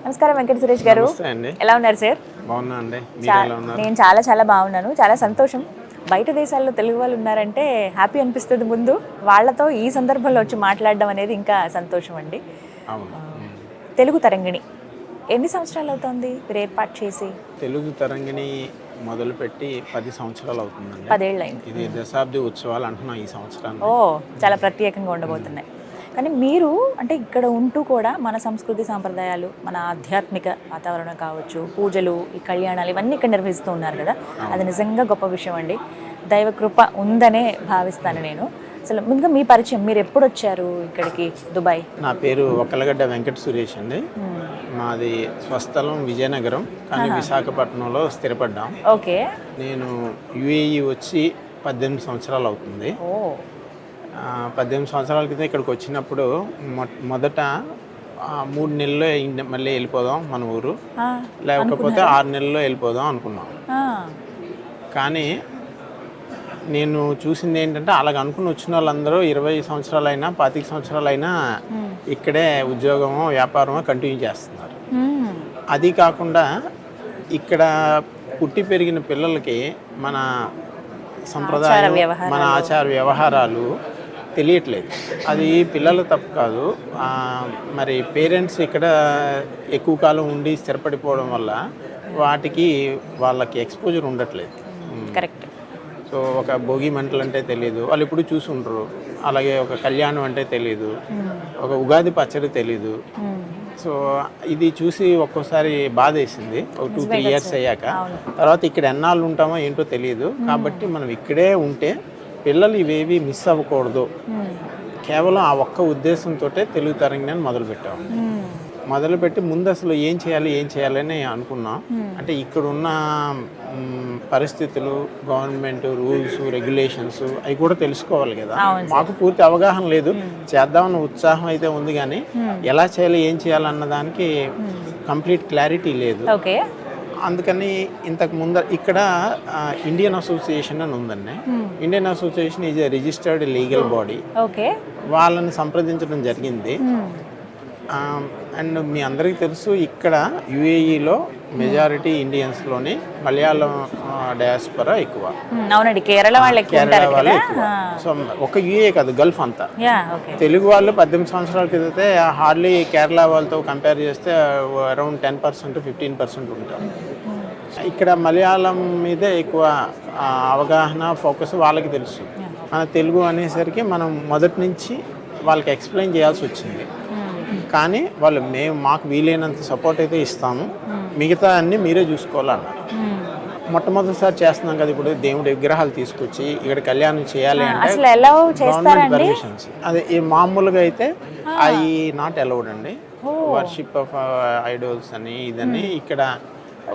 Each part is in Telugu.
నమస్కారం వెంకట సురేష్ గారు. ఎలా ఉన్నారు సార్? నేను చాలా చాలా బాగున్నాను. చాలా సంతోషం. బయట దేశాల్లో తెలుగు వాళ్ళు ఉన్నారంటే హ్యాపీ అనిపిస్తుంది. ముందు వాళ్ళతో ఈ సందర్భంలో వచ్చి మాట్లాడడం అనేది ఇంకా సంతోషం అండి. తెలుగు తరంగిణి ఎన్ని సంవత్సరాలు అవుతుంది మీరు ఏర్పాటు చేసి? తెలుగు తరంగిణి మొదలుపెట్టి 10 సంవత్సరాలు అవుతుందండి. 10 ఏళ్ళు అయింది. ఇది దశాబ్ది ఉత్సవాలు అంటున్నాం ఈ సంవత్సరాన్ని. చాలా ప్రత్యేకంగా ఉండబోతున్నాయి. కానీ మీరు అంటే ఇక్కడ ఉంటూ కూడా మన సంస్కృతి సాంప్రదాయాలు, మన ఆధ్యాత్మిక వాతావరణం కావచ్చు, పూజలు, ఈ కళ్యాణాలు ఇవన్నీ ఇక్కడ నిర్వహిస్తూ ఉన్నారు కదా. అది నిజంగా గొప్ప విషయం అండి. దైవ కృప ఉందనే భావిస్తాను నేను. అసలు ముందుగా మీ పరిచయం, మీరు ఎప్పుడు వచ్చారు ఇక్కడికి దుబాయ్? నా పేరు ఒక్కలగడ్డ వెంకట సురేష్ అండి. మాది స్వస్థలం విజయనగరం, కానీ విశాఖపట్నంలో స్థిరపడ్డాం. ఓకే. నేను యుఏఈ వచ్చి 18 సంవత్సరాలు అవుతుంది. 18 సంవత్సరాల క్రితం ఇక్కడికి వచ్చినప్పుడు మొదట 3 నెలల్లో మళ్ళీ వెళ్ళిపోదాం మన ఊరు, లేకపోతే 6 నెలల్లో వెళ్ళిపోదాం అనుకున్నాం. కానీ నేను చూసింది ఏంటంటే అలాగ అనుకుని వచ్చిన వాళ్ళందరూ 20 సంవత్సరాలైనా 25 సంవత్సరాలైనా ఇక్కడే ఉద్యోగమో వ్యాపారమో కంటిన్యూ చేస్తున్నారు. అది కాకుండా ఇక్కడ పుట్టి పెరిగిన పిల్లలకి మన సంప్రదాయం, మన ఆచార వ్యవహారాలు తెలియట్లేదు. అది పిల్లలు తప్పు కాదు, మరి పేరెంట్స్ ఇక్కడ ఎక్కువ కాలం ఉండి స్థిరపడిపోవడం వల్ల వాటికి వాళ్ళకి ఎక్స్పోజర్ ఉండట్లేదు. కరెక్ట్. సో ఒక భోగి మంటలు అంటే తెలియదు, వాళ్ళు ఇప్పుడు చూసి ఉండరు. అలాగే ఒక కళ్యాణం అంటే తెలియదు, ఒక ఉగాది పచ్చడి తెలీదు. సో ఇది చూసి ఒక్కోసారి బాధ వేసింది. ఒక 2-3 ఇయర్స్ అయ్యాక తర్వాత ఇక్కడ ఎన్నాళ్ళు ఉంటామో ఏంటో తెలియదు. కాబట్టి మనం ఇక్కడే ఉంటే పిల్లలు ఇవేవి మిస్ అవ్వకూడదు, కేవలం ఆ ఒక్క ఉద్దేశంతో తెలుగు తరంగిణిని మొదలుపెట్టాము. మొదలుపెట్టి ముందు అసలు ఏం చేయాలని అనుకున్నాం. అంటే ఇక్కడున్న పరిస్థితులు, గవర్నమెంట్ రూల్స్, రెగ్యులేషన్స్ అవి కూడా తెలుసుకోవాలి కదా. మాకు పూర్తి అవగాహన లేదు, చేద్దామన్న ఉత్సాహం అయితే ఉంది, కానీ ఎలా చేయాలి ఏం చేయాలన్న దానికి కంప్లీట్ క్లారిటీ లేదు. అందుకని ఇంతకు ముందు ఇక్కడ ఇండియన్ అసోసియేషన్ అని ఉందండి. Indian association is a registered legal body. వాళ్ళని సంప్రదించడం జరిగింది. అండ్ మీ అందరికీ తెలుసు, ఇక్కడ యుఏఈలో మెజారిటీ ఇండియన్స్లోని మలయాళం డయాస్పరా ఎక్కువ. అవునండి, కేరళ వాళ్ళు ఎక్కువ. సో ఒక యుఏ కాదు, గల్ఫ్ అంతా. తెలుగు వాళ్ళు 18 సంవత్సరాల క్రితతే హార్డ్లీ కేరళ వాళ్ళతో కంపేర్ చేస్తే అరౌండ్ 10%, 15% ఉంటారు. ఇక్కడ మలయాళం మీదే ఎక్కువ అవగాహన, ఫోకస్ వాళ్ళకి తెలుసు. మన తెలుగు అనేసరికి మనం మొదటి నుంచి వాళ్ళకి ఎక్స్ప్లెయిన్ చేయాల్సి వచ్చింది. కానీ వాళ్ళు మాకు వీలైనంత సపోర్ట్ అయితే ఇస్తాము, మిగతా అన్ని మీరే చూసుకోవాలన్నారు. మొట్టమొదటిసారి చేస్తున్నాం కదా, ఇప్పుడు దేవుడి విగ్రహాలు తీసుకొచ్చి ఇక్కడ కళ్యాణం చేయాలి అంటే గవర్నమెంట్ పర్మిషన్స్. అదే మామూలుగా అయితే అవి నాట్ అలౌడ్ అండి. వర్షిప్ ఆఫ్ ఐడల్స్ అని ఇదని ఇక్కడ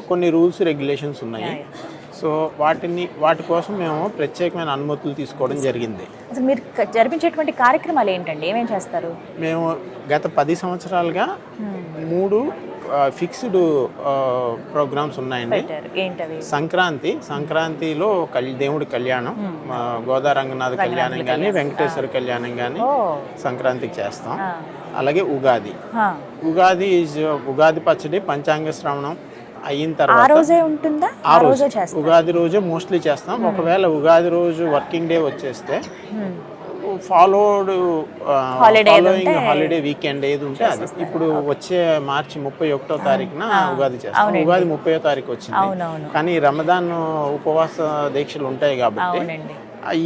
కొన్ని రూల్స్, రెగ్యులేషన్స్ ఉన్నాయి. సో వాటి కోసం మేము ప్రత్యేకమైన అనుమతులు తీసుకోవడం జరిగింది. అసలు మీరు జరిపించేటువంటి కార్యక్రమాలు ఏంటండి, ఏమేం చేస్తారు? మేము గత 10 సంవత్సరాలుగా 3 ఫిక్స్డ్ ప్రోగ్రామ్స్ ఉన్నాయండి. సంక్రాంతిలో దేవుడి కళ్యాణం, గోదారంగనాథ కళ్యాణం కానీ, వెంకటేశ్వర కళ్యాణం కానీ సంక్రాంతికి చేస్తాం. అలాగే ఉగాది పచ్చడి, పంచాంగ శ్రవణం అయిన తర్వాత ఉగాది రోజే మోస్ట్లీ చేస్తాం. ఒకవేళ ఉగాది రోజు వర్కింగ్ డే వచ్చేస్తే ఫాలోయింగ్ హాలిడే వీకెండ్ ఏది ఉంటే అది. ఇప్పుడు వచ్చే మార్చి 31వ తారీఖున ఉగాది చేస్తాం. ఉగాది 30వ తారీఖు వచ్చింది, కానీ రమదాన్ ఉపవాస దీక్షలు ఉంటాయి కాబట్టి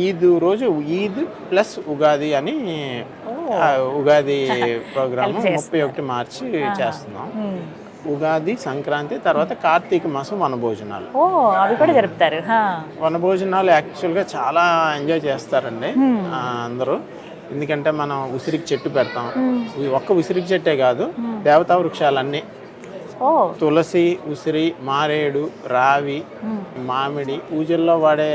ఈద్ రోజు ఈద్ ప్లస్ ఉగాది అని ఉగాది ప్రోగ్రామ్ 31 మార్చి చేస్తున్నాం. ఉగాది, సంక్రాంతి తర్వాత కార్తీక మాసం వనభోజనాలు అవి కూడా జరుపుతారు. వనభోజనాలు యాక్చువల్గా చాలా ఎంజాయ్ చేస్తారండి అందరూ. ఎందుకంటే మనం ఉసిరికి చెట్టు పెడతాం. ఒక్క ఉసిరికి చెట్టే కాదు, దేవతా వృక్షాలన్నీ, తులసి, ఉసిరి, మారేడు, రావి, మామిడి, పూజల్లో వాడే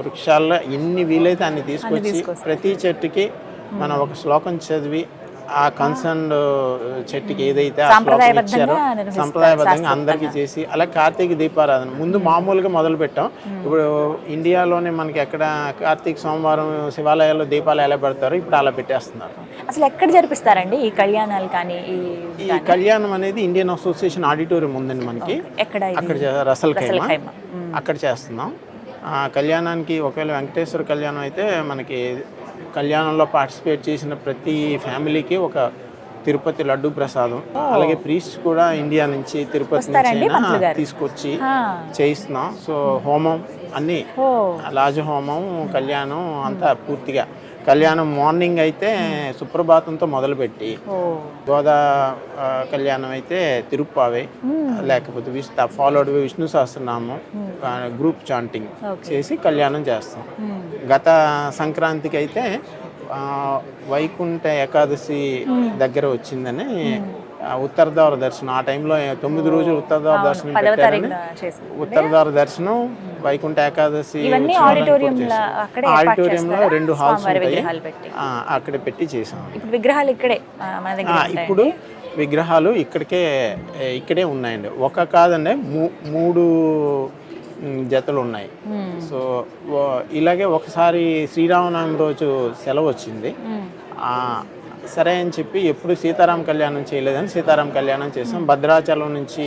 వృక్షాల్లో ఎన్ని వీలైతే అన్ని తీసుకొచ్చి ప్రతి చెట్టుకి మనం ఒక శ్లోకం చదివి ఆ కన్సర్న్ చెట్టుకి ఏదైతే ఆ శ్లోకం ఇచ్చారో సంప్రదాయబద్ధంగా అందరికీ చేసి అలా కార్తీక దీపారాధన ముందు మామూలుగా మొదలు పెట్టాం. ఇప్పుడు ఇండియాలోనే మనకి ఎక్కడ కార్తీక సోమవారం శివాలయాల్లో దీపాలు ఎలా పెడతారో ఇప్పుడు అలా పెట్టేస్తున్నారు. అసలు ఎక్కడ జరిపిస్తారండి ఈ కళ్యాణాలు కానీ? ఈ కళ్యాణం అనేది ఇండియన్ అసోసియేషన్ ఆడిటోరియం ఉందండి మనకి, ఎక్కడ? అక్కడ రసల్ ఖైమా అక్కడ చేస్తున్నాం. ఆ కళ్యాణానికి ఒకవేళ వెంకటేశ్వర కళ్యాణం అయితే మనకి కళ్యాణంలో పార్టిసిపేట్ చేసిన ప్రతి ఫ్యామిలీకి ఒక తిరుపతి లడ్డు ప్రసాదం, అలాగే ప్రీస్ట్ కూడా ఇండియా నుంచి తిరుపతి నుంచి తీసుకొచ్చి చేయిస్తున్నాం. సో హోమం అన్నీ, లాజ హోమం, కళ్యాణం అంతా పూర్తిగా. కళ్యాణం మార్నింగ్ అయితే సుప్రభాతంతో మొదలుపెట్టి గోదా కళ్యాణం అయితే తిరుప్పావే, లేకపోతే followed Vishnu Sahasranamam group chanting చేసి కళ్యాణం చేస్తాం. గత సంక్రాంతికి అయితే వైకుంఠ ఏకాదశి దగ్గర వచ్చిందని ఉత్తరద్వార దర్శనం, ఆ టైంలో 9 రోజులు ఉత్తరద్వార దర్శనం పెట్టారని, ఉత్తరద్వార దర్శనం వైకుంఠ ఏకాదశి ఆడిటోరియంలో 2 హాల్స్ ఉంటాయి, అక్కడ పెట్టి చేసాం. విగ్రహాలు ఇక్కడే ఇప్పుడు విగ్రహాలు ఇక్కడే ఉన్నాయండి. ఒక కాదండి 3 జతలు ఉన్నాయి. సో ఇలాగే ఒకసారి శ్రీరామనవమి రోజు సెలవు వచ్చింది, సరే అని చెప్పి ఎప్పుడు సీతారాం కళ్యాణం చేయలేదని సీతారాం కళ్యాణం చేసాం. భద్రాచలం నుంచి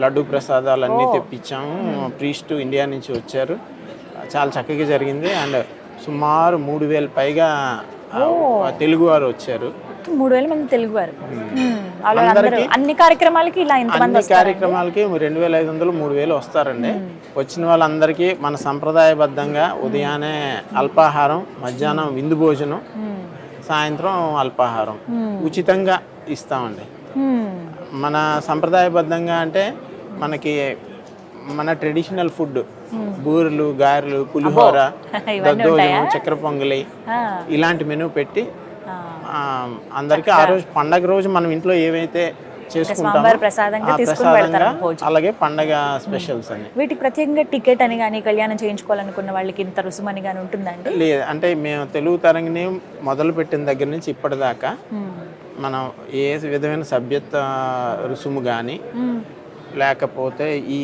లడ్డు ప్రసాదాలు అన్నీ తెప్పించాము. ప్రీస్ట్ ఇండియా నుంచి వచ్చారు, చాలా చక్కగా జరిగింది. అండ్ సుమారు 3,000 పైగా తెలుగు వారు వచ్చారు. 3,000 మంది తెలుగు వారు అన్ని కార్యక్రమాలకి 2,500 3,000 వస్తారండి. వచ్చిన వాళ్ళందరికీ మన సంప్రదాయబద్ధంగా ఉదయాన్నే అల్పాహారం, మధ్యాహ్నం విందు భోజనం, సాయంత్రం అల్పాహారం ఉచితంగా ఇస్తామండి. మన సంప్రదాయబద్ధంగా అంటే మనకి మన ట్రెడిషనల్ ఫుడ్ బూరెలు, గారెలు, పులిహోర, దద్దోజనం, చక్కెర పొంగలి ఇలాంటి మెనూ పెట్టి అందరికీ ఆ రోజు పండగ రోజు మనం ఇంట్లో ఏవైతే చేసుకుంటామో ప్రసాదంగా, అలాగే పండగ స్పెషల్స్ అని. వీటికి ప్రత్యేకంగా టికెట్ అని కానీ కళ్యాణం చేయించుకోవాలనుకున్న వాళ్ళకి ఇంత రుసుమని కానీ ఉంటుందండి? లేదు, అంటే మేము తెలుగు తరంగిణి మొదలు పెట్టిన దగ్గర నుంచి ఇప్పటిదాకా మనం ఏ విధమైన సభ్యత్వ రుసుము కానీ లేకపోతే ఈ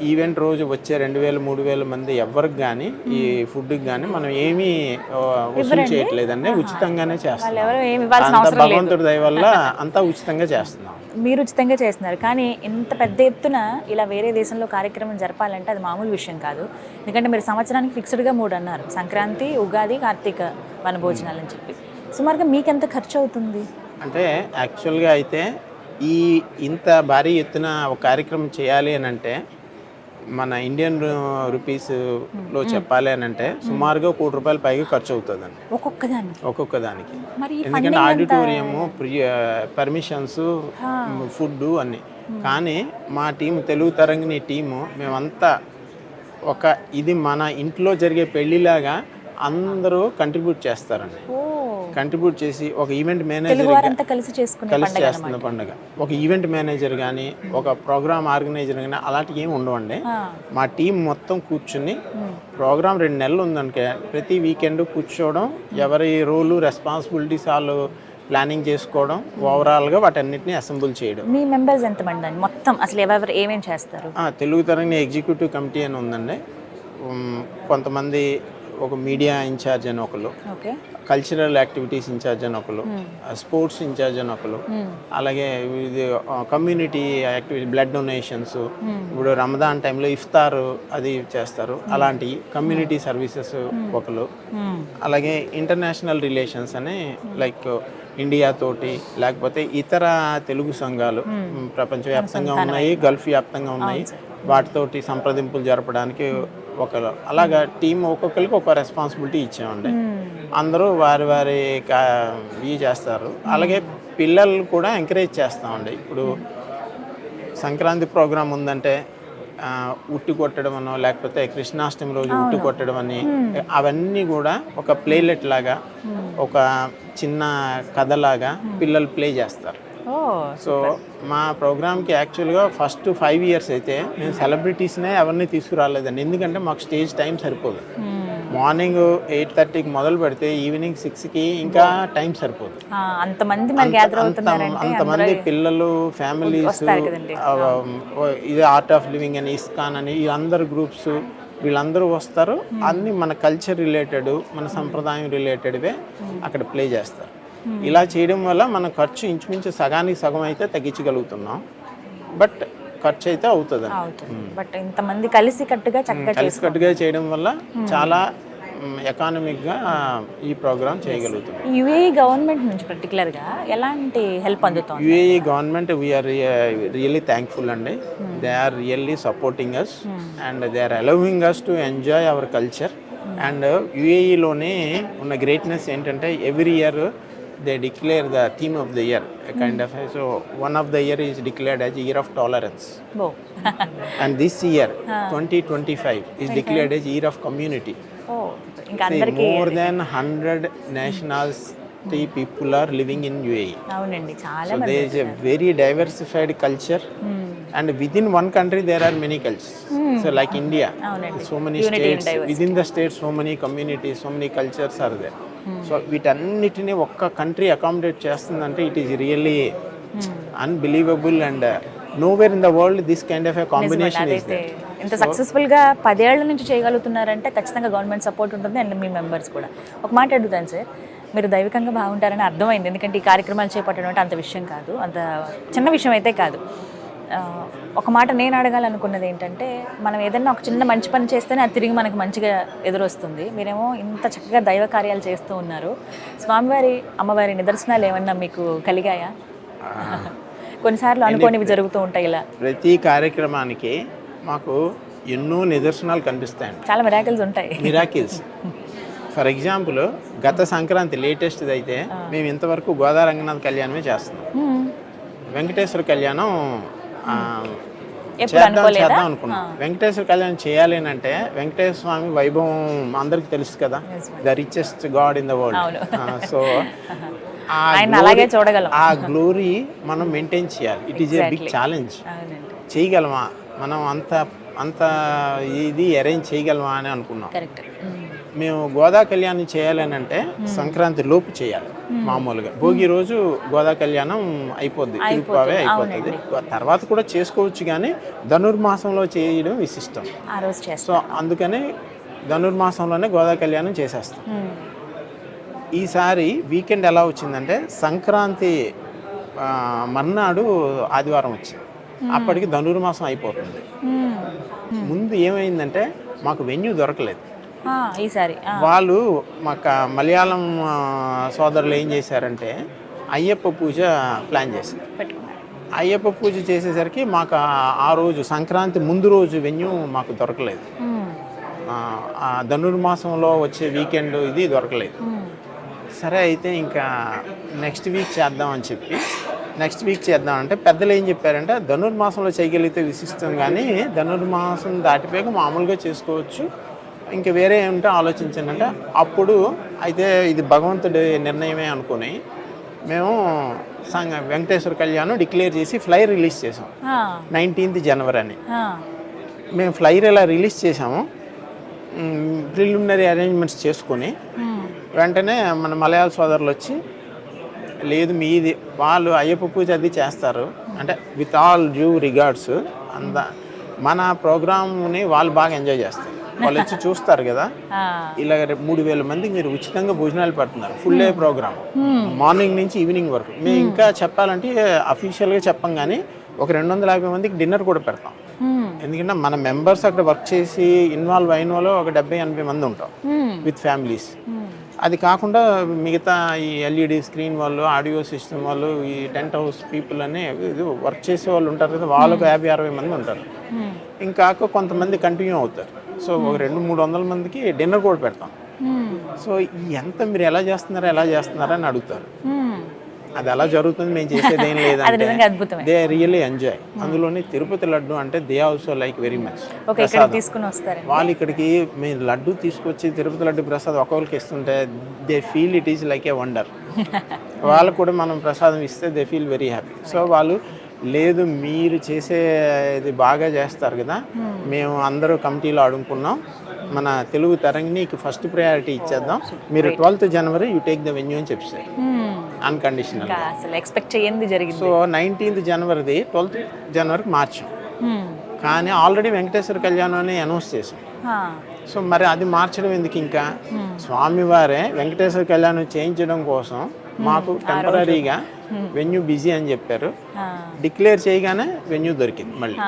ఈవెంట్ రోజు వచ్చే 2,000 3,000 మంది ఎవరికి కానీ ఈ ఫుడ్కి కానీ మనం ఏమీ వసూలు చేయట్లేదండి, ఉచితంగానే చేస్తున్నాం. భగవంతుడి దయ వల్ల అంతా ఉచితంగా చేస్తున్నాం. మీరు ఉచితంగా చేస్తున్నారు, కానీ ఇంత పెద్ద ఎత్తున ఇలా వేరే దేశంలో కార్యక్రమం జరపాలంటే అది మామూలు విషయం కాదు. ఎందుకంటే మీరు సంవత్సరానికి ఫిక్స్డ్గా 3 అన్నారు, సంక్రాంతి, ఉగాది, కార్తీక వనభోజనాలు అని చెప్పి. సుమారుగా మీకు ఎంత ఖర్చు అవుతుంది? అంటే యాక్చువల్గా అయితే ఇంత భారీ ఎత్తున ఒక కార్యక్రమం చేయాలి అని అంటే మన ఇండియన్ రూపీస్లో చెప్పాలి అని అంటే సుమారుగా ₹1,00,00,000 పైగా ఖర్చు అవుతుందండి ఒక్కొక్క దానికి. ఎందుకంటే ఆడిటోరియము, పర్మిషన్స్, ఫుడ్ అన్నీ. కానీ మా టీం తెలుగు తరంగిణి టీము మేమంతా ఇది మన ఇంట్లో జరిగే పెళ్లిలాగా అందరూ కంట్రిబ్యూట్ చేస్తారండి. కంట్రిబ్యూట్ చేసి ఒక ఈవెంట్ మేనేజర్ కలిసి చేస్తున్న పండుగ. ఒక ఈవెంట్ మేనేజర్ కానీ ఒక ప్రోగ్రామ్ ఆర్గనైజర్ కానీ అలాంటివి ఏమి ఉండవండి. మా టీం మొత్తం కూర్చుని ప్రోగ్రామ్ 2 నెలలు ఉందనుకే ప్రతి వీకెండ్ కూర్చోవడం, ఎవరి రోలు రెస్పాన్సిబిలిటీస్ వాళ్ళు ప్లానింగ్ చేసుకోవడం, ఓవరాల్గా వాటన్నిటిని అసెంబుల్ చేయడం. మీ మెంబర్స్ ఎంతమంది అండి మొత్తం? అసలు ఎవరు ఏమేమి చేస్తారు? తెలుగు తరంగిణి ఎగ్జిక్యూటివ్ కమిటీ అని ఉందండి. కొంతమంది ఒక మీడియా ఇన్ఛార్జ్ అని ఒకరు, కల్చరల్ యాక్టివిటీస్ ఇన్ఛార్జ్ అని ఒకరు, స్పోర్ట్స్ ఇన్ఛార్జ్ అని ఒకరు, అలాగే ఇది కమ్యూనిటీ యాక్టివిటీ, బ్లడ్ డొనేషన్స్, ఇప్పుడు రమదాన్ టైంలో ఇఫ్తార్ అది చేస్తారు, అలాంటి కమ్యూనిటీ సర్వీసెస్ ఒకరు, అలాగే ఇంటర్నేషనల్ రిలేషన్స్ అని లైక్ ఇండియా తోటి లేకపోతే ఇతర తెలుగు సంఘాలు ప్రపంచవ్యాప్తంగా ఉన్నాయి, గల్ఫ్ వ్యాప్తంగా ఉన్నాయి, వాటితోటి సంప్రదింపులు జరపడానికి ఒకరు. అలాగా టీం ఒక్కొక్కరికి ఒక రెస్పాన్సిబిలిటీ ఇచ్చామండి. అందరూ వారి ఇవి చేస్తారు. అలాగే పిల్లలు కూడా ఎంకరేజ్ చేస్తామండి. ఇప్పుడు సంక్రాంతి ప్రోగ్రాం ఉందంటే ఉట్టి కొట్టడం అనో లేకపోతే కృష్ణాష్టమి రోజు ఉట్టి కొట్టడం అని, అవన్నీ కూడా ఒక ప్లేలెట్ లాగా, ఒక చిన్న కథలాగా పిల్లలు ప్లే చేస్తారు. సో మా ప్రోగ్రామ్కి యాక్చువల్గా ఫస్ట్ 5 years అయితే నేను సెలబ్రిటీస్నే ఎవరిని తీసుకురాలేదండి, ఎందుకంటే మాకు స్టేజ్ టైం సరిపోదు. మార్నింగ్ 8:30కి మొదలు పెడితే ఈవినింగ్ 6కి ఇంకా టైం సరిపోదు. అంతమంది మరి గ్యాదర్ అవుతున్నారంటే అంతమంది పిల్లలు, ఫ్యామిలీస్, వస్తారు కదండి. ఇది ఆర్ట్ ఆఫ్ లివింగ్ అని, ఇస్కాన్ అని, ఈ అందరు గ్రూప్స్ వీళ్ళందరూ వస్తారు. అన్నీ మన కల్చర్ రిలేటెడ్, మన సంప్రదాయం రిలేటెడ్వే అక్కడ ప్లే చేస్తారు. ఇలా చేయడం వల్ల మన ఖర్చు ఇంచుమించు సగానికి సగం అయితే తగ్గించగలుగుతున్నాం. బట్ ఖర్చు అయితే అవుతుంది. బట్ ఇంతమంది కలిసికట్టుగా కలిసికట్టుగా చేయడం వల్ల చాలా ఎకానమిక్గా ఈ ప్రోగ్రామ్ చేయగలుగుతుంది. యుఏఈ గవర్నమెంట్ నుంచి పర్టికులర్గా ఎలాంటి హెల్ప్ అందుతుంది? UAE government we are really thankful అండి. They are really supporting us and they are allowing us to enjoy our culture. And యుఏఈలోనే ఉన్న గ్రేట్నెస్ ఏంటంటే every year they declare the theme of the year, a kind of. So one of the year is declared as year of tolerance. And this year 2025 is declared as year of community. ఇంకా అందరికీ more than 100 nationality people are living in UAE. అవునండి, చాలా So there is a very diversified culture. And within one country there are many cultures. So like India, so many states, within the states so many communities, so many cultures are there. So వీటన్నిటిని ఒక్క కంట్రీ అకామిడేట్ చేస్తుందంటే it is really unbelievable. And nowhere in the world this kind of a combination is there. ఇంత సక్సెస్ఫుల్గా 10 ఏళ్ల నుంచి చేయగలుగుతున్నారంటే ఖచ్చితంగా గవర్నమెంట్ సపోర్ట్ ఉంటుంది అండ్ మీ మెంబర్స్ కూడా. ఒక మాట అడుగుతాను సార్, మీరు దైవికంగా బాగుంటారని అర్థమైంది, ఎందుకంటే ఈ కార్యక్రమాలు చేపట్టడం అంటే అంత విషయం కాదు, అంత చిన్న విషయం అయితే కాదు. ఒక మాట నేను అడగాలనుకున్నది ఏంటంటే, మనం ఏదైనా ఒక చిన్న మంచి పని చేస్తేనే అది తిరిగి మనకు మంచిగా ఎదురొస్తుంది. మీరేమో ఇంత చక్కగా దైవ కార్యాలు చేస్తూ ఉన్నారు. స్వామివారి, అమ్మవారి నిదర్శనాలు ఏమన్నా మీకు కలిగాయా? కొన్నిసార్లు అనుకోనివి జరుగుతూ ఉంటాయి. ఇలా ప్రతి కార్యక్రమానికి మాకు ఎన్నో నిదర్శనాలు కనిపిస్తాయండి. చాలా మిరాకిల్స్ ఉంటాయి. మిరాకిల్స్ ఫర్ ఎగ్జాంపుల్ గత సంక్రాంతి లేటెస్ట్ది అయితే మేము ఇంతవరకు గోదావరి రంగనాథ్ కళ్యాణమే చేస్తున్నాం. వెంకటేశ్వర కళ్యాణం చేద్దాం అనుకున్నాం. వెంకటేశ్వర కళ్యాణం చేయాలి అంటే వెంకటేశ్వర స్వామి వైభవం అందరికి తెలుసు కదా, the richest god in the world. So ఆ గ్లోరీ మనం మెయింటైన్ చేయాలి. It is a big challenge. చేయగలమా మనం? అంత ఇది అరేంజ్ చేయగలమా అని అనుకున్నాం. మేము గోదా కళ్యాణం చేయాలని అంటే సంక్రాంతి లోపు చేయాలి. మామూలుగా భోగి రోజు గోదా కళ్యాణం అయిపోద్ది, తిరుపావే అయిపోతుంది. తర్వాత కూడా చేసుకోవచ్చు, కానీ ధనుర్మాసంలో చేయడం విశిష్టం. సో అందుకని ధనుర్మాసంలోనే గోదా కళ్యాణం చేసేస్తాం. ఈసారి వీకెండ్ ఎలా వచ్చిందంటే సంక్రాంతి మర్నాడు ఆదివారం వచ్చింది. అప్పటికి ధనుర్మాసం అయిపోతుంది. ముందు ఏమైందంటే మాకు వెన్యూ దొరకలేదు. ఈసారి వాళ్ళు మాకు మలయాళం సోదరులు ఏం చేశారంటే అయ్యప్ప పూజ ప్లాన్ చేశారు. అయ్యప్ప పూజ చేసేసరికి మాకు ఆ రోజు సంక్రాంతి ముందు రోజు వెన్యూ మాకు దొరకలేదు. ధనుర్మాసంలో వచ్చే వీకెండ్ ఇది దొరకలేదు. సరే అయితే ఇంకా నెక్స్ట్ వీక్ చేద్దామని చెప్పి నెక్స్ట్ వీక్ చేద్దామంటే పెద్దలు ఏం చెప్పారంటే ధనుర్మాసంలో చేయగలిగితే విశిష్టం, కానీ ధనుర్మాసం దాటిపోయాక మామూలుగా చేసుకోవచ్చు, ఇంకా వేరే ఏమిటో ఆలోచించండి అంటే అప్పుడు అయితే ఇది భగవంతుడి నిర్ణయమే అనుకుని మేము వెంకటేశ్వర కళ్యాణం డిక్లేర్ చేసి ఫ్లైర్ రిలీజ్ చేసాం 19th జనవరి అని. మేము ఫ్లైర్ ఎలా రిలీజ్ చేసాము, ప్రిలిమినరీ అరేంజ్మెంట్స్ చేసుకొని వెంటనే మన మలయాళ సోదరులు వచ్చి లేదు మీది, వాళ్ళు అయ్యప్ప పూజ అది చేస్తారు అంటే విత్ ఆల్ డ్యూ రిగార్డ్స్ మన ప్రోగ్రామ్ని వాళ్ళు బాగా ఎంజాయ్ చేస్తారు. వాళ్ళు వచ్చి చూస్తారు కదా, ఇలా 3000 మందికి మీరు ఉచితంగా భోజనాలు పెడుతున్నారు. ఫుల్ డే ప్రోగ్రామ్ మార్నింగ్ నుంచి ఈవినింగ్ వరకు. మేము ఇంకా చెప్పాలంటే అఫీషియల్గా చెప్పం, కానీ ఒక 250 మందికి డిన్నర్ కూడా పెడతాం. ఎందుకంటే మన మెంబర్స్ అక్కడ వర్క్ చేసి ఇన్వాల్వ్ అయిన వాళ్ళు ఒక 70-80 మంది ఉంటాం విత్ ఫ్యామిలీస్. అది కాకుండా మిగతా ఈ ఎల్ఈడి స్క్రీన్ వాళ్ళు, ఆడియో సిస్టమ్ వాళ్ళు, ఈ టెంట్ హౌస్ పీపుల్ అని వర్క్ చేసే వాళ్ళు ఉంటారు కదా, వాళ్ళకు 50-60 మంది ఉంటారు. ఇంకా కొంతమంది కంటిన్యూ అవుతారు. సో ఒక 200-300 మందికి డిన్నర్ కూడా పెడతాం. సో ఎంత మీరు ఎలా చేస్తున్నారని అడుగుతారు. అది అలా జరుగుతుంది, మేము చేసేది ఏం లేదంటే దే రియల్లీ ఎంజాయ్. అందులోని తిరుపతి లడ్డు అంటే they also like very much. వాళ్ళు ఇక్కడికి మేము లడ్డు తీసుకొచ్చి తిరుపతి లడ్డు ప్రసాదం ఒకరికి ఇస్తుంటే they feel it is like a wonder. వాళ్ళకు కూడా మనం ప్రసాదం ఇస్తే they feel very happy. So వాళ్ళు లేదు మీరు చేసేది బాగా చేస్తారు కదా, మేము అందరూ కమిటీలో అడుగుకున్నాం, మన తెలుగు తరంగిణికి ఫస్ట్ ప్రయారిటీ ఇచ్చేద్దాం, మీరు 12th January you take the venue అని చెప్పారు అన్కండిషనల్. అసలు ఎక్స్పెక్ట్ చేయండి జరిగింది. సో 19th జనవరిది 12th జనవరికి మార్చాం, కానీ ఆల్రెడీ వెంకటేశ్వర కళ్యాణం అని అనౌన్స్ చేసాం. సో మరి అది మార్చడం ఎందుకు? ఇంకా స్వామివారే వెంకటేశ్వర కళ్యాణం చేయించడం కోసం మాకు టెంపరీగా వెన్యూ బిజీ అని చెప్పారు. డిక్లేర్ చేయగానే వెన్యూ దొరికింది మళ్ళీ.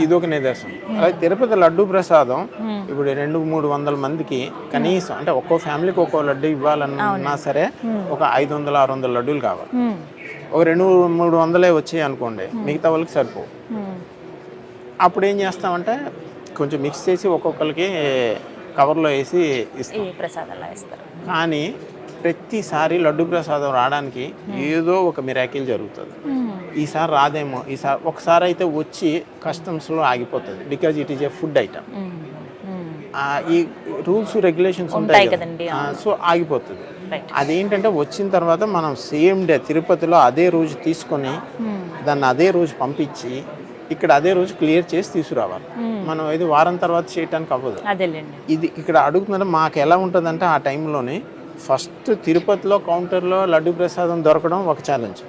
ఇది ఒక నిదర్శనం. అలాగే తిరుపతి లడ్డూ ప్రసాదం ఇప్పుడు 200-300 మందికి కనీసం, అంటే ఒక్కో ఫ్యామిలీకి ఒక్కో లడ్డు ఇవ్వాలన్నా సరే ఒక 500-600 లడ్డూలు కావాలి. ఒక 200-300 వచ్చాయి అనుకోండి, మిగతా వాళ్ళకి సరిపోవు. అప్పుడు ఏం చేస్తామంటే కొంచెం మిక్స్ చేసి ఒక్కొక్కరికి కవర్లో వేసి ఇస్తాం. కానీ ప్రతిసారి లడ్డు ప్రసాదం రావడానికి ఏదో ఒక మిరాకిల్ జరుగుతుంది. ఈసారి రాదేమో, ఈసారి ఒకసారి అయితే వచ్చి కస్టమ్స్లో ఆగిపోతుంది, because it is A food item. ఈ రూల్స్ రెగ్యులేషన్స్ ఉంటాయి కదండి, సో ఆగిపోతుంది. అదేంటంటే వచ్చిన తర్వాత మనం సేమ్ డే తిరుపతిలో అదే రోజు తీసుకొని దాన్ని అదే రోజు పంపించి ఇక్కడ అదే రోజు క్లియర్ చేసి తీసుకురావాలి. మనం ఇది వారం తర్వాత చేయడానికి అవ్వదు. ఇది ఇక్కడ అడుగుతున్నారు మాకు ఎలా ఉంటుందంటే, ఆ టైంలోనే ఫస్ట్ తిరుపతిలో కౌంటర్లో లడ్డు ప్రసాదం దొరకడం ఒక ఛాలెంజ్,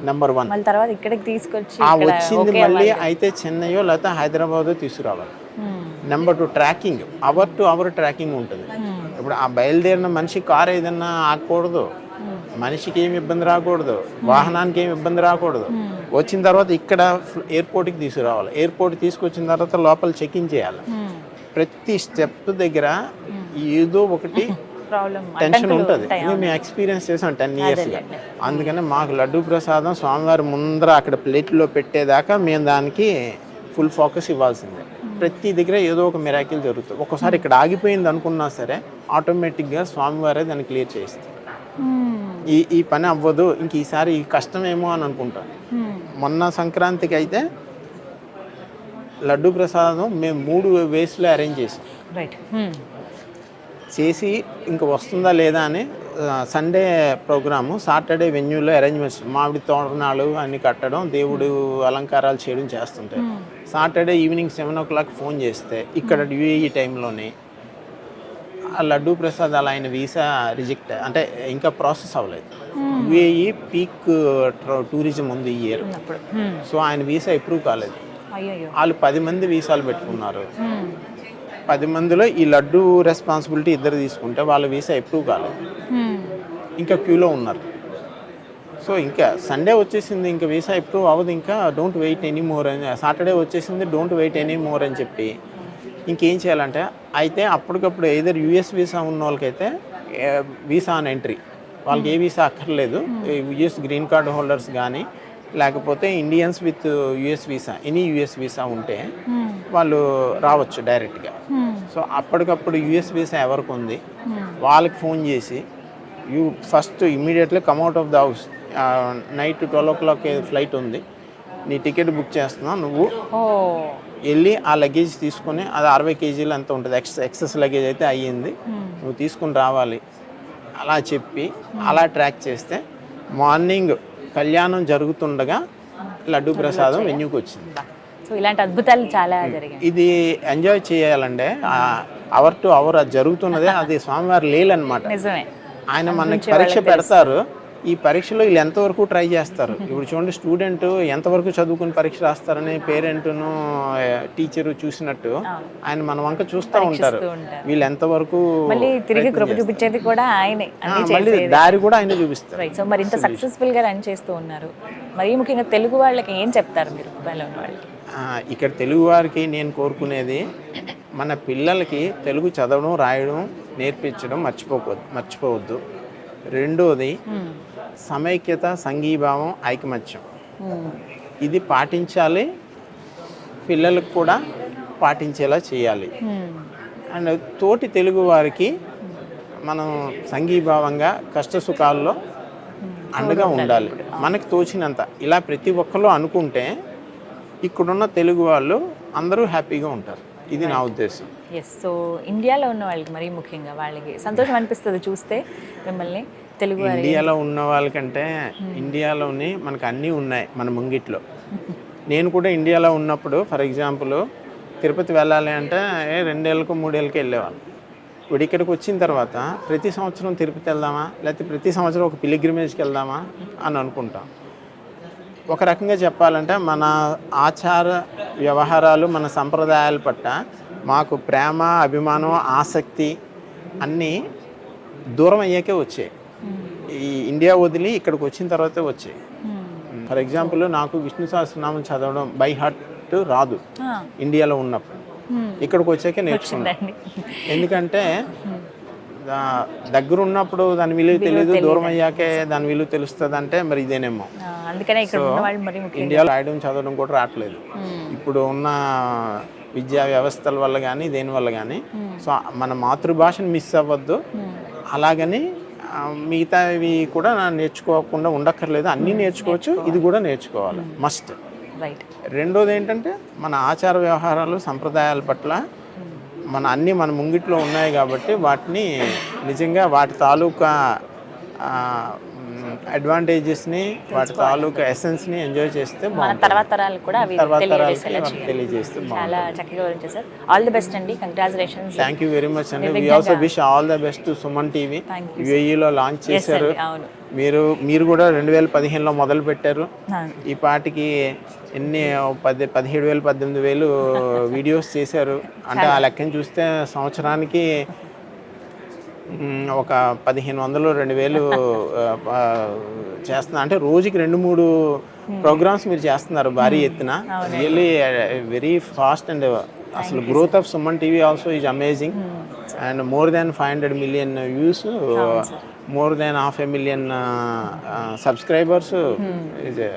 నెంబర్ 1. తర్వాత ఇక్కడికి తీసుకొచ్చి వచ్చింది మళ్ళీ అయితే చెన్నైయో లేకపోతే హైదరాబాద్ తీసుకురావాలి. Number 2 tracking, hour to hour tracking ఉంటుంది. ఇప్పుడు ఆ బయలుదేరిన మనిషి కారు ఏదన్నా ఆగకూడదు, మనిషికి ఏమి ఇబ్బంది రాకూడదు, వాహనానికి ఏమి ఇబ్బంది రాకూడదు. వచ్చిన తర్వాత ఇక్కడ ఎయిర్పోర్ట్కి తీసుకురావాలి, ఎయిర్పోర్ట్ తీసుకొచ్చిన తర్వాత లోపల చెక్ఇన్ చేయాలి. ప్రతి స్టెప్ దగ్గర ఏదో ఒకటి టెన్షన్ ఉంటుంది. ఇది మేము ఎక్స్పీరియన్స్ చేసాం 10 yearsగా. అందుకని మాకు లడ్డూ ప్రసాదం స్వామివారి ముందర అక్కడ ప్లేట్లో పెట్టేదాకా మేము దానికి ఫుల్ ఫోకస్ ఇవ్వాల్సిందే. ప్రతి దగ్గర ఏదో ఒక మిరాకిల్ జరుగుతుంది. ఒక్కోసారి ఇక్కడ ఆగిపోయింది అనుకున్నా సరే ఆటోమేటిక్గా స్వామివారే దాన్ని క్లియర్ చేస్తారు. ఈ పని అవ్వదు, ఇంక ఈసారి ఈ కష్టమేమో అని అనుకుంటాను. మొన్న సంక్రాంతికి అయితే లడ్డు ప్రసాదం మేము 3 వేస్లో అరేంజ్ చేసాం. చేసి ఇంక వస్తుందా లేదా అని సండే ప్రోగ్రాము, సాటర్డే వెన్యూలో అరేంజ్మెంట్స్, మామిడి తోరణాలు అన్నీ కట్టడం, దేవుడు అలంకారాలు చేయడం చేస్తుంటాయి. సాటర్డే ఈవినింగ్ 7 o'clock ఫోన్ చేస్తే ఇక్కడ UAE టైంలోనే ఆ లడ్డూ ప్రసాదాలు ఆయన వీసా రిజెక్ట్, అంటే ఇంకా ప్రాసెస్ అవ్వలేదు. UAE పీక్ టూరిజం ఉంది ఈ ఇయర్, సో ఆయన వీసా అప్రూవ్ కాలేదు. వాళ్ళు 10 మంది వీసాలు పెట్టుకున్నారు. 10 మందిలో ఈ లడ్డు రెస్పాన్సిబిలిటీ ఇద్దరు తీసుకుంటే వాళ్ళ వీసా అప్రూవ్ కాలేదు, ఇంకా క్యూలో ఉన్నారు. సో ఇంకా సండే వచ్చేసింది, ఇంకా వీసా అప్రూవ్ అవ్వదు, ఇంకా డోంట్ వెయిట్ ఎనీ మోర్ అని. సాటర్డే వచ్చేసింది, డోంట్ వెయిట్ ఎనీ మోర్ అని చెప్పి ఇంకేం చేయాలంటే, అయితే అప్పటికప్పుడు ఏదర్ US వీసా ఉన్న వాళ్ళకైతే వీసా ఆన్ ఎంట్రీ, వాళ్ళకి ఏ వీసా అక్కర్లేదు. US గ్రీన్ కార్డ్ హోల్డర్స్ కానీ లేకపోతే Indians with US visa, any US visa ఉంటే వాళ్ళు రావచ్చు డైరెక్ట్గా. సో అప్పటికప్పుడు US వీసా ఎవరికి ఉంది వాళ్ళకి ఫోన్ చేసి, you first immediately come out of the house, night 12 o'clock flight ఉంది, నీ టికెట్ బుక్ చేస్తున్నావు, నువ్వు వెళ్ళి ఆ లగేజ్ తీసుకొని, అది 60 kgs అంత ఉంటుంది, ఎక్సెస్ లగేజ్ అయితే అయ్యింది, నువ్వు తీసుకుని రావాలి అలా చెప్పి అలా ట్రాక్ చేస్తే మార్నింగ్ కళ్యాణం జరుగుతుండగా లడ్డు ప్రసాదం వెన్యూకి వచ్చింది. సో ఇలాంటి అద్భుతాలు చాలా జరిగాయి. ఇది ఎంజాయ్ చేయాలంటే అవర్ టు అవర్ అది జరుగుతున్నదే, అది స్వామివారి లీల అన్నమాట. నిజమే. ఆయన మనకి పరీక్ష పెడతారు, ఈ పరీక్షలో వీళ్ళు ఎంతవరకు ట్రై చేస్తారు. ఇప్పుడు చూడండి, స్టూడెంట్ ఎంతవరకు చదువుకుని పరీక్ష రాస్తారని పేరెంట్ను టీచరు చూసినట్టు ఆయన మన వంక చూస్తూ ఉంటారు, వీళ్ళు ఎంతవరకు తిరిగి కృప చూపించేది కూడా ఆయనే, మళ్ళీ దారి కూడా ఆయన చూపిస్తారు. సో మరి ఇంత సక్సెస్ఫుల్ గా రన్ చేస్తూ ఉన్నారు, మరి ముఖ్యంగా తెలుగు వాళ్ళకి ఏం చెప్తారు మీరు? ఇక్కడ తెలుగు వారికి నేను కోరుకునేది, మన పిల్లలకి తెలుగు చదవడం రాయడం నేర్పించడం మర్చిపోవద్దు. రెండోది సమైక్యత, సంఘీభావం, ఐకమత్యం, ఇది పాటించాలి, పిల్లలకు కూడా పాటించేలా చేయాలి. అండ్ తోటి తెలుగు వారికి మనం సంఘీభావంగా కష్ట సుఖాల్లో అండగా ఉండాలి, మనకు తోచినంత. ఇలా ప్రతి ఒక్కరు అనుకుంటే ఇక్కడున్న తెలుగు వాళ్ళు అందరూ హ్యాపీగా ఉంటారు, ఇది నా ఉద్దేశం. ఎస్. సో ఇండియాలో ఉన్న వాళ్ళకి మరీ ముఖ్యంగా వాళ్ళకి సంతోషం అనిపిస్తుంది చూస్తే మిమ్మల్ని. తెలుగు ఇండియాలో ఉన్న వాళ్ళకంటే ఇండియాలోని మనకు అన్నీ ఉన్నాయి మన ముంగిట్లో. నేను కూడా ఇండియాలో ఉన్నప్పుడు ఫర్ ఎగ్జాంపుల్ తిరుపతి వెళ్ళాలి అంటే 2 ఏళ్ళకు 3 ఏళ్ళకి వెళ్ళేవాళ్ళం. ఇప్పుడు ఇక్కడికి వచ్చిన తర్వాత ప్రతి సంవత్సరం తిరుపతి వెళ్దామా, లేకపోతే ప్రతి సంవత్సరం ఒక పిలిగ్రిమేజ్కి వెళ్దామా అని అనుకుంటాం. ఒక రకంగా చెప్పాలంటే మన ఆచార వ్యవహారాలు, మన సంప్రదాయాల పట్ల మాకు ప్రేమ, అభిమానం, ఆసక్తి అన్నీ దూరం అయ్యాకే వచ్చాయి. ఈ ఇండియా వదిలి ఇక్కడికి వచ్చిన తర్వాతే వచ్చాయి. ఫర్ ఎగ్జాంపుల్, నాకు విష్ణు సహస్రనామం చదవడం బై హార్ట్ రాదు ఇండియాలో ఉన్నప్పుడు. ఇక్కడికి వచ్చాకే నేర్చుకున్నాను. ఎందుకంటే దగ్గర ఉన్నప్పుడు దాని విలువ తెలియదు, దూరం అయ్యాకే దాని విలువ తెలుస్తుంది అంటే మరి ఇదేనేమో. ఇండియాలో రాయడం చదవడం కూడా రావట్లేదు ఇప్పుడు ఉన్న విద్యా వ్యవస్థల వల్ల కానీ దేనివల్ల కానీ. సో మన మాతృభాషను మిస్ అవ్వద్దు. అలాగని మిగతావి కూడా నేర్చుకోకుండా ఉండక్కర్లేదు, అన్నీ నేర్చుకోవచ్చు, ఇది కూడా నేర్చుకోవాలి, మస్ట్. రెండోది ఏంటంటే మన ఆచార వ్యవహారాలు, సంప్రదాయాల పట్ల అన్నీ మన ముంగిట్లో ఉన్నాయి కాబట్టి వాటిని నిజంగా వాటి తాలూకా అడ్వాంటేజెస్ని, వాటి తాలూకా ఎసెన్స్ని ఎంజాయ్ చేస్తే తర్వాత తరాలకు కూడా తెలియజేస్తే చాలా చక్కగా వివరించారు సార్. ఆల్ ది బెస్ట్ అండి, congratulations. Thank you very much అండి. We also wish all the best to Suman TV. యూఏఈలో లాంచ్ చేశారు మీరు కూడా 2015లో మొదలు పెట్టారు. ఈ పాటికి ఎన్ని 17,000 18,000 వీడియోస్ చేశారు. అంటే ఆ లెక్కను చూస్తే సంవత్సరానికి ఒక 1,500 2,000 చేస్తున్నారు. అంటే రోజుకి 2-3 ప్రోగ్రామ్స్ మీరు చేస్తున్నారు భారీ ఎత్తున. రియల్లీ వెరీ ఫాస్ట్ అండ్ అసలు growth of Suman TV also is amazing. And more than 500 million views, more than 500,000 subscribers is a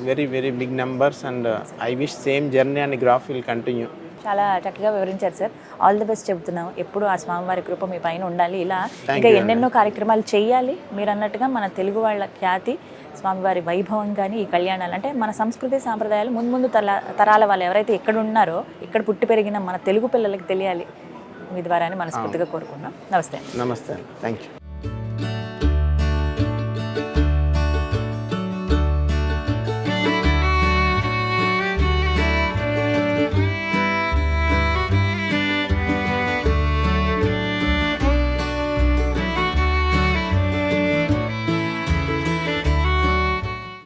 very very big numbers, and I wish same journey and graph will continue. చాలా చక్కగా వివరించారు సార్. ఆల్ ది బెస్ట్ చెప్తున్నాం. ఎప్పుడు ఆ స్వామివారి కృప మీ పైన ఉండాలి. ఇలా ఇంకా ఎన్నెన్నో కార్యక్రమాలు చేయాలి. మీరు అన్నట్టుగా మన తెలుగు వాళ్ళ ఖ్యాతి, స్వామివారి వైభవం కానీ ఈ కళ్యాణాలు అంటే మన సంస్కృతి సాంప్రదాయాలు ముందు తరాల వాళ్ళు ఎవరైతే ఇక్కడ ఉన్నారో, ఇక్కడ పుట్టి పెరిగిన మన తెలుగు పిల్లలకి తెలియాలి మీ ద్వారా మనస్ఫూర్తిగా కోరుకున్నాం. నమస్తే. నమస్తే, థ్యాంక్ యూ.